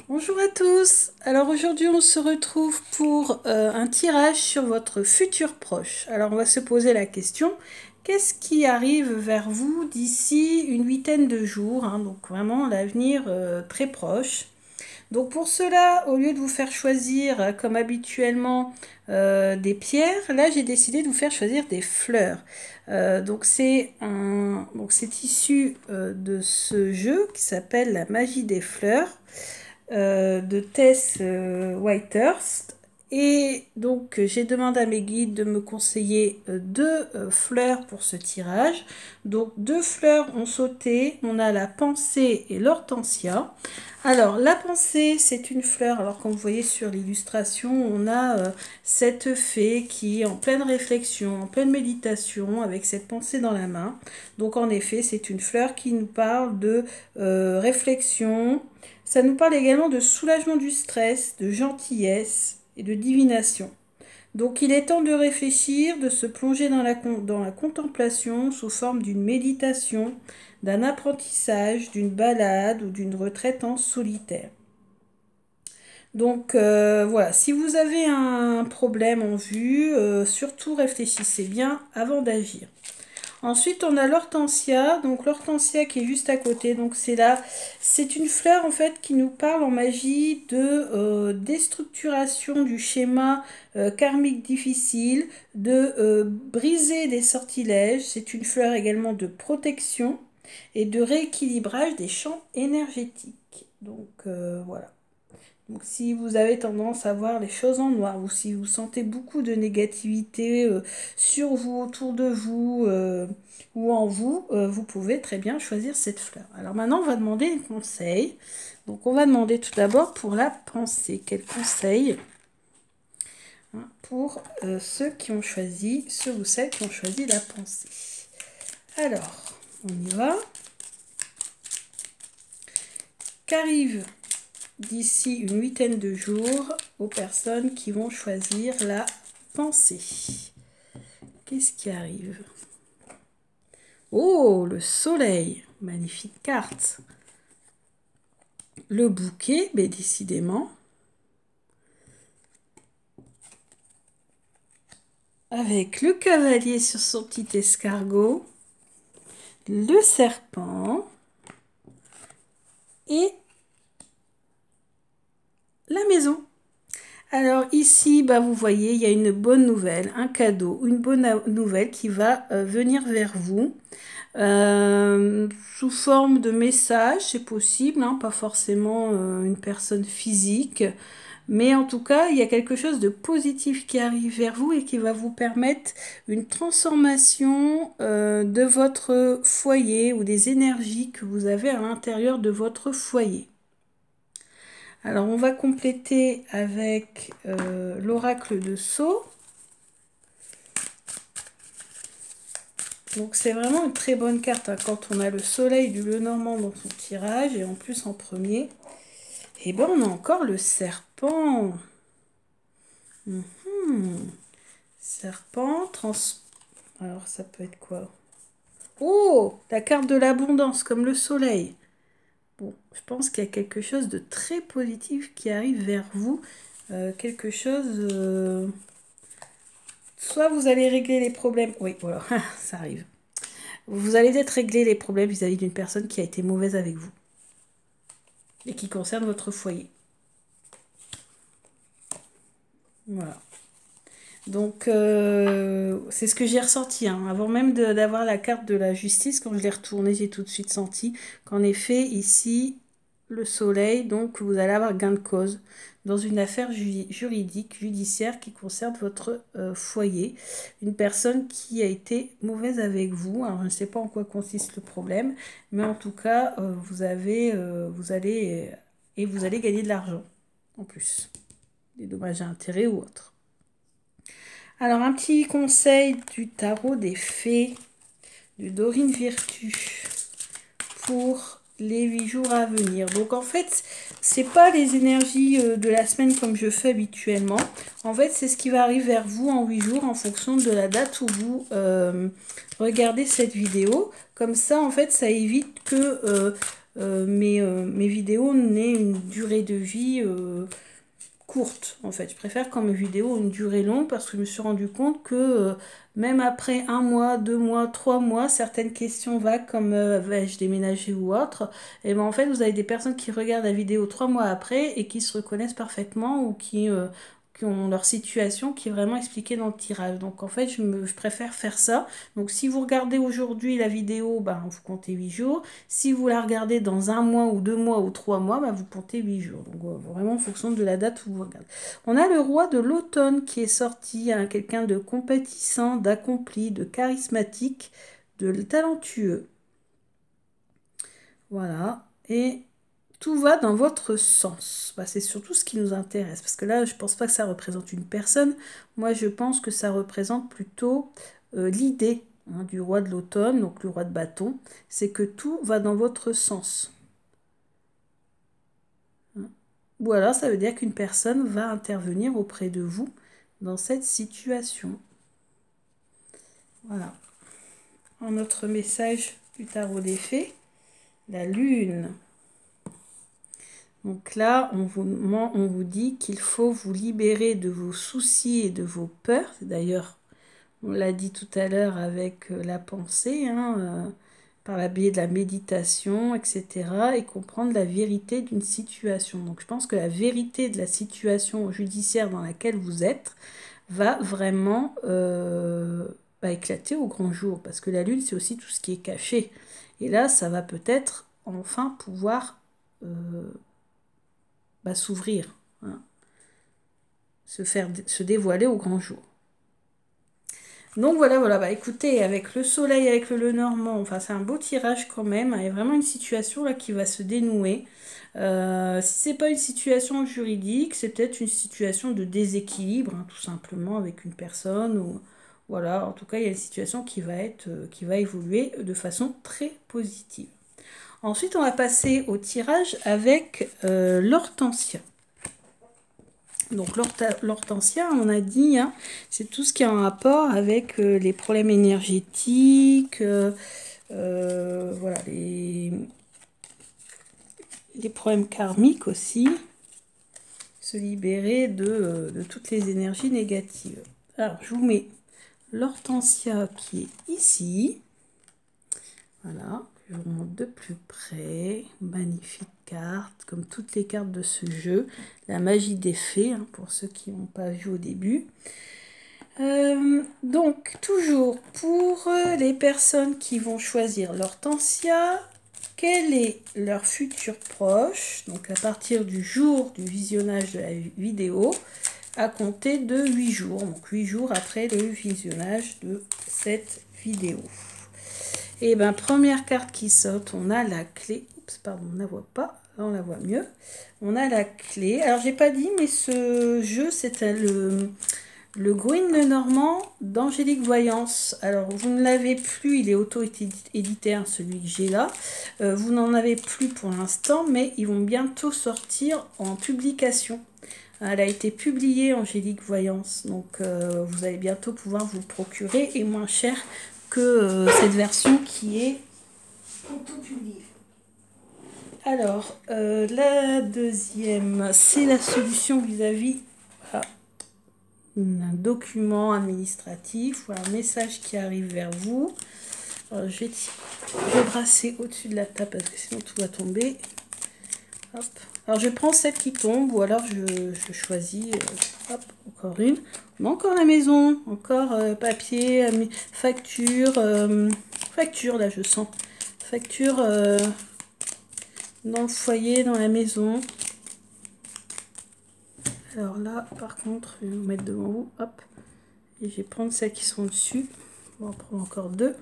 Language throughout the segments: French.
Bonjour à tous. Alors aujourd'hui on se retrouve pour un tirage sur votre futur proche. Alors on va se poser la question, qu'est-ce qui arrive vers vous d'ici une huitaine de jours, hein, donc vraiment l'avenir très proche. Donc pour cela, au lieu de vous faire choisir comme habituellement des pierres, là j'ai décidé de vous faire choisir des fleurs. Donc c'est issu de ce jeu qui s'appelle La magie des fleurs de Tess Whitehurst. Et donc j'ai demandé à mes guides de me conseiller deux fleurs pour ce tirage. Donc deux fleurs ont sauté, on a la pensée et l'hortensia. Alors la pensée c'est une fleur, alors comme vous voyez sur l'illustration on a cette fée qui est en pleine réflexion, en pleine méditation avec cette pensée dans la main. Donc en effet c'est une fleur qui nous parle de réflexion. Ça nous parle également de soulagement du stress, de gentillesse et de divination. Donc il est temps de réfléchir, de se plonger dans la contemplation sous forme d'une méditation, d'un apprentissage, d'une balade ou d'une retraite en solitaire. Donc voilà, si vous avez un problème en vue, surtout réfléchissez bien avant d'agir. Ensuite, on a l'hortensia, donc l'hortensia qui est juste à côté. Donc c'est une fleur en fait qui nous parle en magie de déstructuration du schéma karmique difficile, de briser des sortilèges. C'est une fleur également de protection et de rééquilibrage des champs énergétiques. Donc voilà. Donc si vous avez tendance à voir les choses en noir ou si vous sentez beaucoup de négativité sur vous, autour de vous ou en vous, vous pouvez très bien choisir cette fleur. Alors maintenant, on va demander des conseils. Donc on va demander tout d'abord pour la pensée. Quel conseil hein, pour ceux ou celles qui ont choisi la pensée. Alors, on y va. Qu'arrive d'ici une huitaine de jours aux personnes qui vont choisir la pensée? Qu'est-ce qui arrive? Oh, le soleil, magnifique carte. Le bouquet, mais décidément. Avec le cavalier sur son petit escargot, le serpent et la maison. Alors ici, bah, vous voyez, il y a une bonne nouvelle, un cadeau, une bonne nouvelle qui va venir vers vous sous forme de message, c'est possible, hein, pas forcément une personne physique, mais en tout cas, il y a quelque chose de positif qui arrive vers vous et qui va vous permettre une transformation de votre foyer ou des énergies que vous avez à l'intérieur de votre foyer. Alors, on va compléter avec l'oracle de Sceaux. Donc, c'est vraiment une très bonne carte hein, quand on a le soleil du Lenormand dans son tirage et en plus en premier. Et bien, on a encore le serpent. Serpent, Alors, ça peut être quoi? Oh, la carte de l'abondance, comme le soleil. Bon, je pense qu'il y a quelque chose de très positif qui arrive vers vous. Quelque chose... Soit vous allez régler les problèmes... Oui, voilà, ça arrive. Vous allez peut-être régler les problèmes vis-à-vis d'une personne qui a été mauvaise avec vous. Et qui concerne votre foyer. Voilà. Donc, c'est ce que j'ai ressenti. Hein. Avant même d'avoir la carte de la justice, quand je l'ai retournée, j'ai tout de suite senti qu'en effet, ici, le soleil, donc vous allez avoir gain de cause dans une affaire juridique, judiciaire qui concerne votre foyer. Une personne qui a été mauvaise avec vous. Alors, je ne sais pas en quoi consiste le problème, mais en tout cas, vous allez gagner de l'argent en plus. Des dommages à intérêt ou autre. Alors, un petit conseil du tarot des fées de Dorine Virtue pour les 8 jours à venir. Donc, en fait, c'est pas les énergies de la semaine comme je fais habituellement. En fait, c'est ce qui va arriver vers vous en 8 jours en fonction de la date où vous regardez cette vidéo. Comme ça, en fait, ça évite que mes vidéos n'aient une durée de vie courte, en fait. Je préfère quand mes vidéos ont une durée longue parce que je me suis rendu compte que même après 1 mois, 2 mois, 3 mois, certaines questions vagues comme vais-je déménager ou autre, et ben en fait vous avez des personnes qui regardent la vidéo 3 mois après et qui se reconnaissent parfaitement ou qui ont leur situation qui est vraiment expliquée dans le tirage. Donc en fait je préfère faire ça. Donc si vous regardez aujourd'hui la vidéo, ben, vous comptez 8 jours. Si vous la regardez dans 1 mois ou 2 mois ou 3 mois, bah, vous comptez 8 jours. Donc vraiment en fonction de la date où vous regardez. On a le roi de l'automne qui est sorti, hein, quelqu'un de compétissant, d'accompli, de charismatique, de talentueux. Voilà. Et tout va dans votre sens. Bah, c'est surtout ce qui nous intéresse. Parce que là, je ne pense pas que ça représente une personne. Moi, je pense que ça représente plutôt l'idée, hein, du roi de l'automne, donc le roi de bâton. C'est que tout va dans votre sens. Ou alors, ça veut dire qu'une personne va intervenir auprès de vous dans cette situation. Voilà. Un autre message du tarot des fées, la lune. Donc là, on vous dit qu'il faut vous libérer de vos soucis et de vos peurs. D'ailleurs, on l'a dit tout à l'heure avec la pensée, hein, par la biais de la méditation, etc. et comprendre la vérité d'une situation. Donc je pense que la vérité de la situation judiciaire dans laquelle vous êtes va vraiment éclater au grand jour. Parce que la lune, c'est aussi tout ce qui est caché. Et là, ça va peut-être enfin pouvoir s'ouvrir, hein, se dévoiler au grand jour. Donc voilà, bah écoutez, avec le soleil, avec le Lenormand, enfin c'est un beau tirage quand même, il y a vraiment une situation là qui va se dénouer. Si c'est pas une situation juridique, c'est peut-être une situation de déséquilibre, hein, tout simplement, avec une personne, ou voilà, en tout cas il y a une situation qui va évoluer de façon très positive. Ensuite, on va passer au tirage avec l'hortensia. Donc l'hortensia, on a dit, hein, c'est tout ce qui est en rapport avec les problèmes énergétiques, voilà, les problèmes karmiques aussi, se libérer de toutes les énergies négatives. Alors, je vous mets l'hortensia qui est ici. Voilà, je vous montre de plus près. Magnifique carte, comme toutes les cartes de ce jeu. La magie des fées, hein, pour ceux qui n'ont pas vu au début. Donc, toujours pour les personnes qui vont choisir l'hortensia, quel est leur futur proche, donc à partir du jour du visionnage de la vidéo, à compter de 8 jours, donc 8 jours après le visionnage de cette vidéo. Et bien, première carte qui saute, on a la clé. Oups, pardon, on ne la voit pas. Là, on la voit mieux. On a la clé. Alors, j'ai pas dit, mais ce jeu, c'était le Gwyn Lenormand d'Angélique Voyance. Alors, vous ne l'avez plus, il est auto-édité, hein, celui que j'ai là. Vous n'en avez plus pour l'instant, mais ils vont bientôt sortir en publication. Elle a été publiée, Angélique Voyance, donc vous allez bientôt pouvoir vous le procurer et moins cher que cette version qui est auto-publiée. Alors, la deuxième, c'est la solution vis-à-vis d'un document administratif ou un message qui arrive vers vous. Alors, je vais brasser au-dessus de la table parce que sinon tout va tomber. Hop. Alors je prends celle qui tombe ou alors je choisis, hop, encore une. On a encore la maison, encore papier, facture, facture là je sens. Facture dans le foyer, dans la maison. Alors là par contre, je vais vous mettre devant vous, hop. Et je vais prendre celles qui sont dessus. On va en prendre encore deux.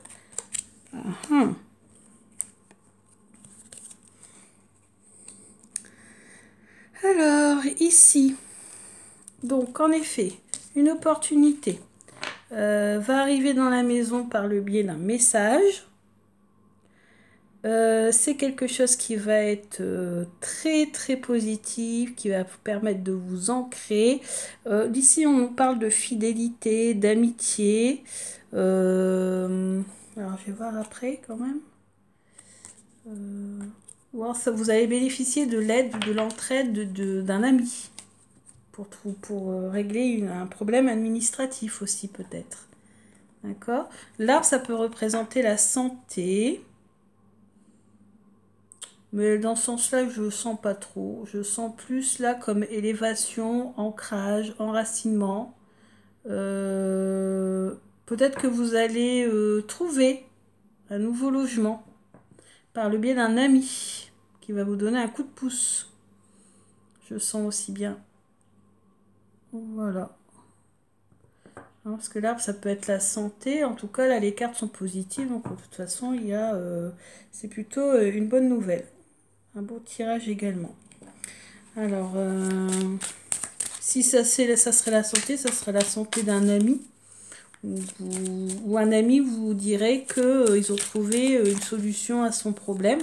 Alors, ici, donc en effet, une opportunité va arriver dans la maison par le biais d'un message. C'est quelque chose qui va être très très positif, qui va vous permettre de vous ancrer. D'ici, on parle de fidélité, d'amitié. Alors, je vais voir après quand même. Ou alors ça, vous allez bénéficier de l'aide, de l'entraide d'un ami pour régler un problème administratif aussi peut-être. D'accord? L'arbre, ça peut représenter la santé. Mais dans ce sens-là, je ne sens pas trop. Je sens plus là comme élévation, ancrage, enracinement. Peut-être que vous allez trouver un nouveau logement par le biais d'un ami qui va vous donner un coup de pouce. Je sens aussi bien. Voilà. Hein, parce que l'arbre, ça peut être la santé. En tout cas, là, les cartes sont positives. Donc, de toute façon, c'est plutôt une bonne nouvelle. Un beau tirage également. Alors, si ça serait la santé, ça serait la santé d'un ami. Ou un ami vous dirait qu'ils ont trouvé une solution à son problème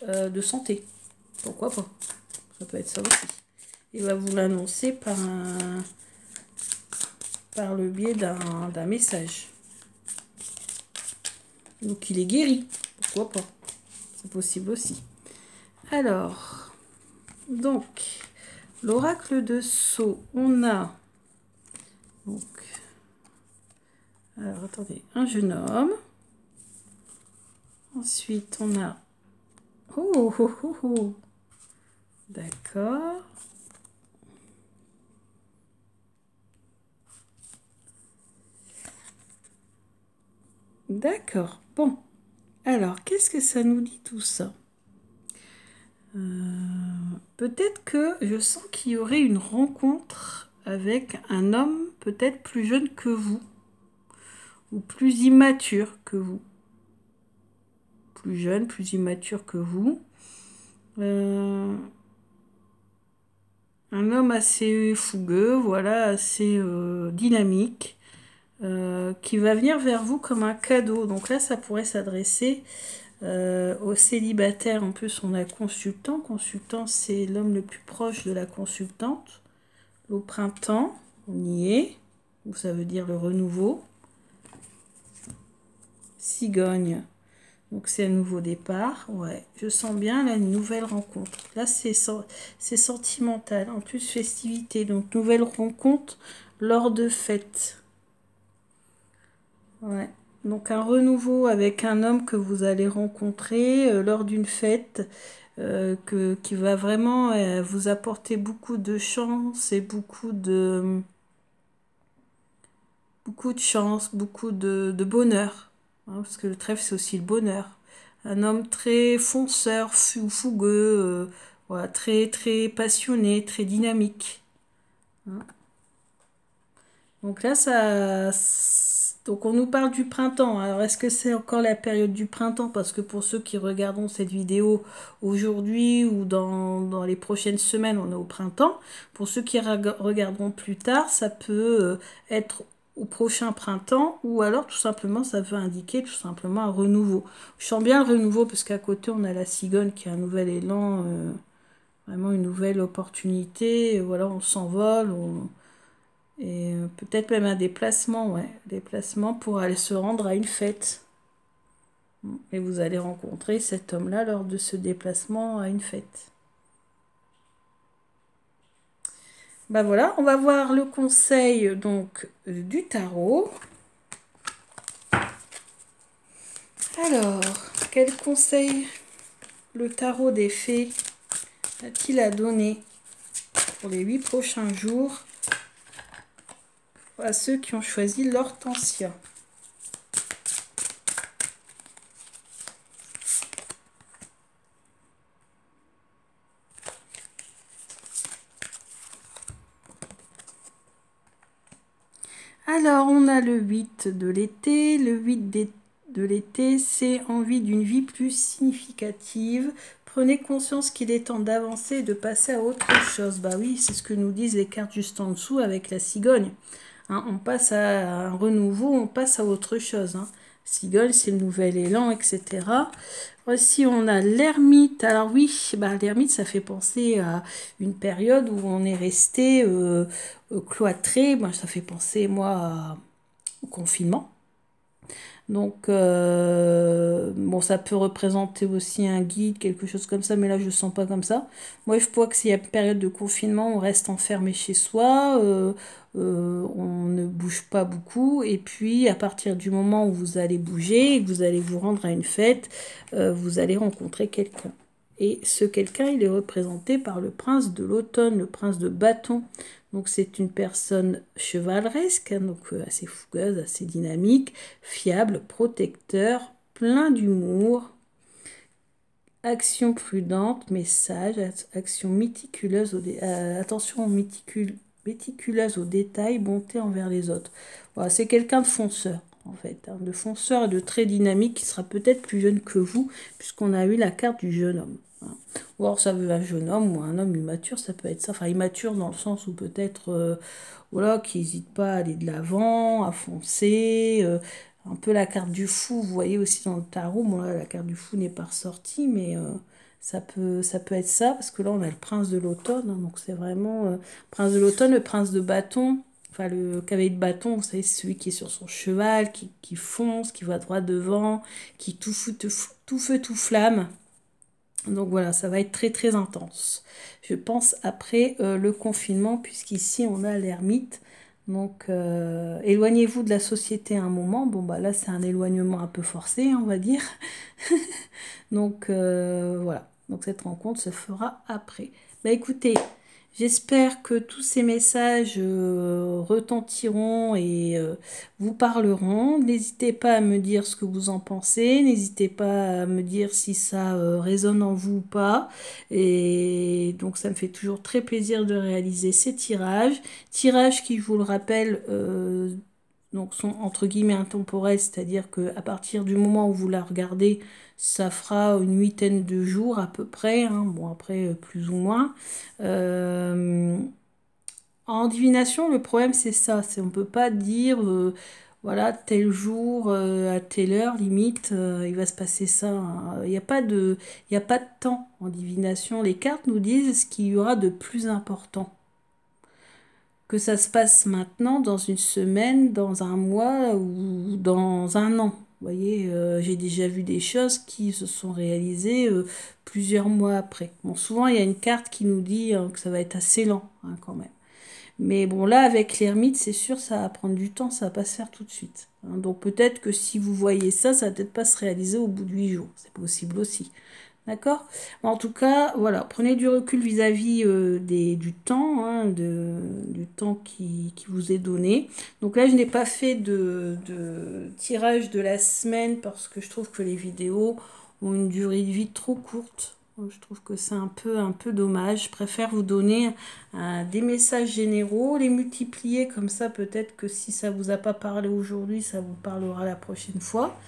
de santé. Pourquoi pas? Ça peut être ça aussi. Il va vous l'annoncer par le biais d'un message. Donc il est guéri. Pourquoi pas? C'est possible aussi. Alors, donc, l'oracle de Sceaux, on a... Donc, alors, attendez, un jeune homme. Ensuite, on a... Oh, oh, oh, oh. D'accord. D'accord. Bon. Alors, qu'est-ce que ça nous dit tout ça? Peut-être que je sens qu'il y aurait une rencontre avec un homme peut-être plus jeune que vous. Ou plus immature que vous. Plus jeune, plus immature que vous. Un homme assez fougueux, voilà, assez dynamique, qui va venir vers vous comme un cadeau. Donc là, ça pourrait s'adresser aux célibataires. En plus, on a consultant. Consultant, c'est l'homme le plus proche de la consultante. Au printemps, on y est, où ça veut dire le renouveau. Cigogne. Donc c'est un nouveau départ, ouais. Je sens bien là une nouvelle rencontre. Là c'est sentimental, en plus festivité. Donc nouvelle rencontre lors de fêtes. Ouais. Donc un renouveau avec un homme que vous allez rencontrer lors d'une fête qui va vraiment vous apporter beaucoup de chance et beaucoup de chance, beaucoup de bonheur. Hein, parce que le trèfle c'est aussi le bonheur. Un homme très fonceur, fougueux, voilà, très, très passionné, très dynamique. Hein. Donc là, donc on nous parle du printemps. Alors, est-ce que c'est encore la période du printemps? Parce que pour ceux qui regarderont cette vidéo aujourd'hui ou dans les prochaines semaines, on est au printemps. Pour ceux qui regarderont plus tard, ça peut être au prochain printemps, ou alors tout simplement ça veut indiquer tout simplement un renouveau. Je sens bien le renouveau parce qu'à côté on a la cigogne qui a un nouvel élan, vraiment une nouvelle opportunité, voilà, on s'envole, et peut-être même un déplacement, ouais, déplacement pour aller se rendre à une fête. Et vous allez rencontrer cet homme-là lors de ce déplacement à une fête. Ben voilà, on va voir le conseil donc du tarot. Alors, quel conseil le tarot des fées a-t-il à donner pour les 8 prochains jours à ceux qui ont choisi l'hortensia? Alors, on a le 8 de l'été. Le 8 de l'été, c'est envie d'une vie plus significative. Prenez conscience qu'il est temps d'avancer et de passer à autre chose. Bah oui, c'est ce que nous disent les cartes juste en dessous avec la cigogne. Hein, on passe à un renouveau, on passe à autre chose. Hein. Cigogne, c'est le nouvel élan, etc. Aussi, on a l'ermite. Alors oui, bah, l'ermite, ça fait penser à une période où on est resté cloîtré. Moi, ça fait penser, moi, au confinement. Donc, bon, ça peut représenter aussi un guide, quelque chose comme ça, mais là, je ne le sens pas comme ça. Moi, je vois que s'il y a une période de confinement, on reste enfermé chez soi, on ne bouge pas beaucoup, et puis, à partir du moment où vous allez bouger, et que vous allez vous rendre à une fête, vous allez rencontrer quelqu'un. Et ce quelqu'un, il est représenté par le prince de l'automne, le prince de bâton. Donc c'est une personne chevaleresque, hein, donc assez fougueuse, assez dynamique, fiable, protecteur, plein d'humour, action prudente, mais sage, action méticuleuse, attention méticuleuse aux détails, bonté envers les autres. Voilà, c'est quelqu'un de fonceur. En fait, hein, de fonceur et de très dynamique qui sera peut-être plus jeune que vous, puisqu'on a eu la carte du jeune homme. Hein. Ou alors ça veut un jeune homme ou un homme immature, ça peut être ça. Enfin, immature dans le sens où peut-être, voilà, qui n'hésite pas à aller de l'avant, à foncer. Un peu la carte du fou, vous voyez aussi dans le tarot. Bon, là, la carte du fou n'est pas ressortie, mais ça peut être ça, parce que là, on a le prince de l'automne. Hein, donc, c'est vraiment prince de l'automne, le prince de bâton. Enfin, le cavalier de bâton, vous savez, c'est celui qui est sur son cheval, qui fonce, qui va droit devant, qui tout feu, tout flamme. Donc voilà, ça va être très très intense. Je pense après le confinement, puisqu'ici on a l'ermite. Donc éloignez-vous de la société un moment. Bon bah là c'est un éloignement un peu forcé, on va dire. Donc voilà. Donc cette rencontre se fera après. Bah écoutez, j'espère que tous ces messages retentiront et vous parleront. N'hésitez pas à me dire ce que vous en pensez. N'hésitez pas à me dire si ça résonne en vous ou pas. Et donc ça me fait toujours très plaisir de réaliser ces tirages. Tirages qui, je vous le rappelle, donc sont entre guillemets intemporels, c'est-à-dire qu'à partir du moment où vous la regardez, ça fera une huitaine de jours à peu près, hein. Bon après plus ou moins. Euh, En divination, le problème c'est ça, c'est on peut pas dire voilà tel jour à telle heure limite il va se passer ça. Hein. Il y a pas de temps en divination. Les cartes nous disent ce qu'il y aura de plus important. Que ça se passe maintenant, dans une semaine, dans un mois ou dans un an. Vous voyez, j'ai déjà vu des choses qui se sont réalisées plusieurs mois après. Bon, souvent, il y a une carte qui nous dit que ça va être assez lent, hein, quand même. Mais bon, là, avec l'ermite, c'est sûr, ça va prendre du temps, ça va pas se faire tout de suite. Hein. Donc peut-être que si vous voyez ça, ça va peut-être pas se réaliser au bout de 8 jours. C'est possible aussi. D'accord? En tout cas, voilà, prenez du recul vis-à-vis du temps, hein, du temps qui vous est donné. Donc là, je n'ai pas fait de tirage de la semaine parce que je trouve que les vidéos ont une durée de vie trop courte. Donc, je trouve que c'est un peu dommage. Je préfère vous donner des messages généraux, les multiplier comme ça. Peut-être que si ça vous a pas parlé aujourd'hui, ça vous parlera la prochaine fois.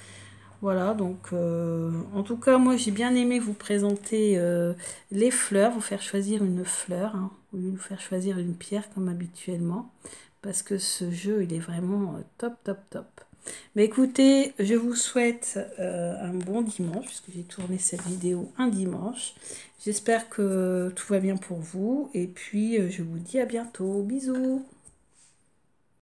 Voilà, donc en tout cas, moi j'ai bien aimé vous présenter les fleurs, vous faire choisir une fleur, hein, au lieu de vous faire choisir une pierre comme habituellement, parce que ce jeu il est vraiment top, top, top. Mais écoutez, je vous souhaite un bon dimanche, puisque j'ai tourné cette vidéo un dimanche. J'espère que tout va bien pour vous, et puis je vous dis à bientôt. Bisous!